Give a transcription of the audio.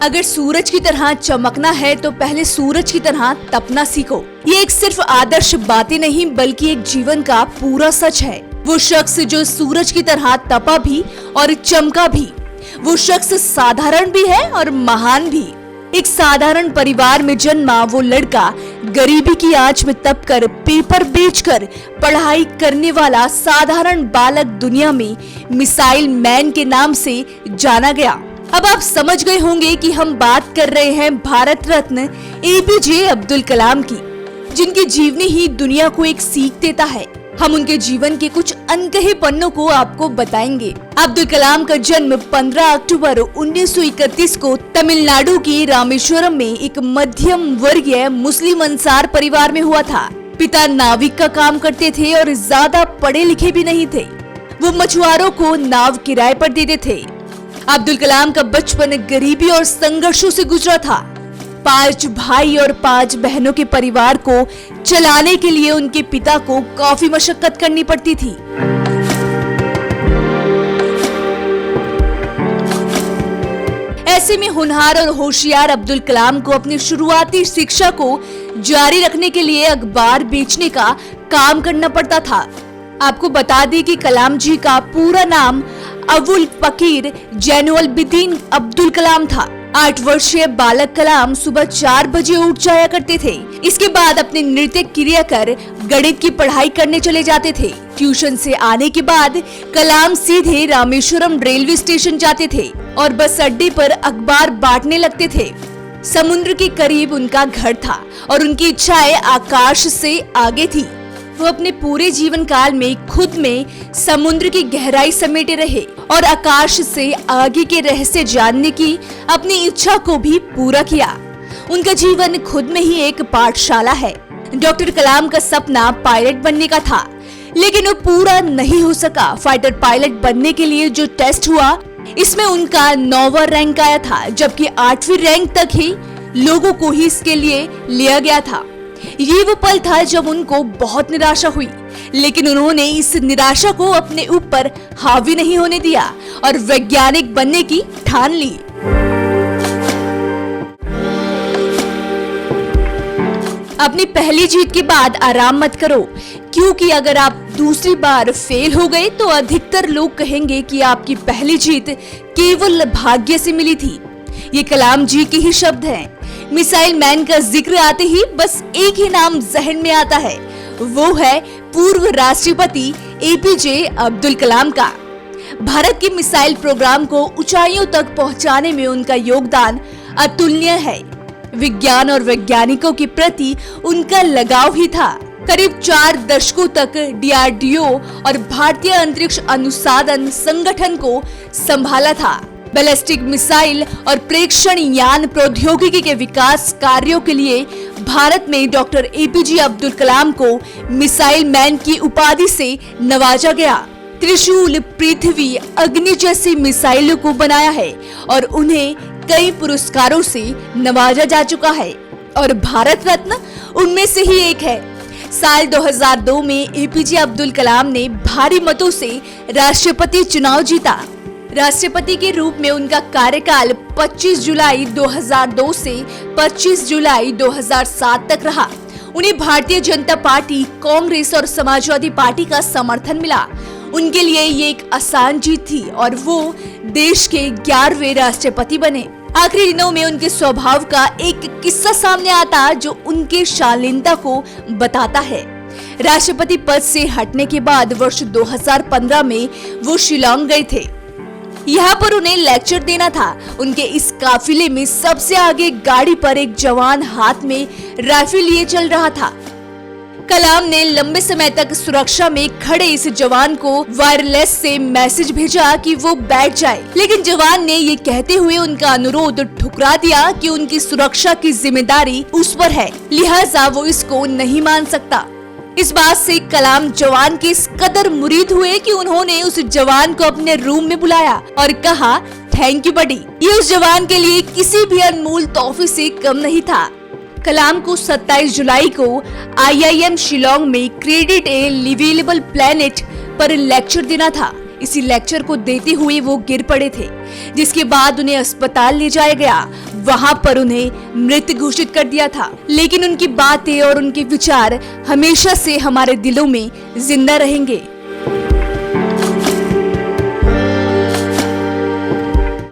अगर सूरज की तरह चमकना है तो पहले सूरज की तरह तपना सीखो। ये एक सिर्फ आदर्श बातें नहीं बल्कि एक जीवन का पूरा सच है। वो शख्स जो सूरज की तरह तपा भी और चमका भी, वो शख्स साधारण भी है और महान भी। एक साधारण परिवार में जन्मा वो लड़का गरीबी की आंच में तपकर पेपर बेचकर पढ़ाई करने वाला साधारण बालक दुनिया में मिसाइल मैन के नाम से जाना गया। अब आप समझ गए होंगे कि हम बात कर रहे हैं भारत रत्न एपीजे अब्दुल कलाम की, जिनकी जीवनी ही दुनिया को एक सीख देता है। हम उनके जीवन के कुछ अनकहे पन्नों को आपको बताएंगे। अब्दुल कलाम का जन्म 15 अक्टूबर 1931 को तमिलनाडु के रामेश्वरम में एक मध्यम वर्गीय मुस्लिम अंसार परिवार में हुआ था। पिता नाविक का काम करते थे और ज्यादा पढ़े लिखे भी नहीं थे। वो मछुआरों को नाव किराए पर देते थे। अब्दुल कलाम का बचपन गरीबी और संघर्षों से गुजरा था। 5 भाई और 5 बहनों के परिवार को चलाने के लिए उनके पिता को काफी मशक्कत करनी पड़ती थी। ऐसे में होनहार और होशियार अब्दुल कलाम को अपनी शुरुआती शिक्षा को जारी रखने के लिए अखबार बेचने का काम करना पड़ता था। आपको बता दें कि कलाम जी का पूरा नाम अबुल फकीर जैनुलब्दीन अब्दुल कलाम था। 8 वर्षीय बालक कलाम सुबह 4 बजे उठ जाया करते थे। इसके बाद अपने नृत्य क्रिया कर गणित की पढ़ाई करने चले जाते थे। ट्यूशन से आने के बाद कलाम सीधे रामेश्वरम रेलवे स्टेशन जाते थे और बस अड्डे पर अखबार बांटने लगते थे। समुद्र के करीब उनका घर था और उनकी इच्छाएं आकाश से आगे थी। वो अपने पूरे जीवन काल में खुद में समुद्र की गहराई समेटे रहे और आकाश से आगे के रहस्य जानने की अपनी इच्छा को भी पूरा किया। उनका जीवन खुद में ही एक पाठशाला है। डॉक्टर कलाम का सपना पायलट बनने का था, लेकिन वो पूरा नहीं हो सका। फाइटर पायलट बनने के लिए जो टेस्ट हुआ, इसमें उनका 9वां रैंक आया था, जबकि 8वीं रैंक तक ही लोगों को ही इसके लिए लिया गया था। ये वो पल था जब उनको बहुत निराशा हुई, लेकिन उन्होंने इस निराशा को अपने ऊपर हावी नहीं होने दिया और वैज्ञानिक बनने की ठान ली। अपनी पहली जीत के बाद आराम मत करो, क्योंकि अगर आप दूसरी बार फेल हो गए तो अधिकतर लोग कहेंगे कि आपकी पहली जीत केवल भाग्य से मिली थी। ये कलाम जी के ही शब्द हैं। मिसाइल मैन का जिक्र आते ही बस एक ही नाम जहन में आता है, वो है पूर्व राष्ट्रपति एपीजे अब्दुल कलाम का। भारत के मिसाइल प्रोग्राम को ऊंचाइयों तक पहुंचाने में उनका योगदान अतुलनीय है। विज्ञान और वैज्ञानिकों के प्रति उनका लगाव ही था। करीब 4 दशकों तक डीआरडीओ और भारतीय अंतरिक्ष अनुसंधान संगठन को संभाला था। बैलिस्टिक मिसाइल और प्रेक्षण यान प्रौद्योगिकी के विकास कार्यों के लिए भारत में डॉक्टर एपीजे अब्दुल कलाम को मिसाइल मैन की उपाधि से नवाजा गया। त्रिशूल, पृथ्वी, अग्नि जैसी मिसाइलों को बनाया है और उन्हें कई पुरस्कारों से नवाजा जा चुका है और भारत रत्न उनमें से ही एक है। साल 2002 में एपीजे अब्दुल कलाम ने भारी मतों से राष्ट्रपति चुनाव जीता। राष्ट्रपति के रूप में उनका कार्यकाल 25 जुलाई 2002 से 25 जुलाई 2007 तक रहा। उन्हें भारतीय जनता पार्टी, कांग्रेस और समाजवादी पार्टी का समर्थन मिला। उनके लिए ये एक आसान जीत थी और वो देश के 11वें राष्ट्रपति बने। आखिरी दिनों में उनके स्वभाव का एक किस्सा सामने आता जो उनके शालीनता को बताता है। राष्ट्रपति पद से हटने के बाद वर्ष 2015 में वो शिलांग गए थे। यहाँ पर उन्हें लेक्चर देना था। उनके इस काफिले में सबसे आगे गाड़ी पर एक जवान हाथ में राइफल लिए चल रहा था। कलाम ने लंबे समय तक सुरक्षा में खड़े इस जवान को वायरलेस से मैसेज भेजा कि वो बैठ जाए, लेकिन जवान ने ये कहते हुए उनका अनुरोध ठुकरा दिया कि उनकी सुरक्षा की जिम्मेदारी उस पर है, लिहाजा वो इसको नहीं मान सकता। इस बात से कलाम जवान के इस कदर मुरीद हुए कि उन्होंने उस जवान को अपने रूम में बुलाया और कहा, थैंक यू बडी। ये उस जवान के लिए किसी भी अनमोल तोहफे से कम नहीं था। कलाम को 27 जुलाई को IIM शिलांग में क्रेडिट ए लिवेबल प्लेनेट पर लेक्चर देना था। इसी लेक्चर को देते हुए वो गिर पड़े थे, जिसके बाद उन्हें अस्पताल ले जाया गया। वहां पर उन्हें मृत घोषित कर दिया था, लेकिन उनकी बातें और उनके विचार हमेशा से हमारे दिलों में जिंदा रहेंगे।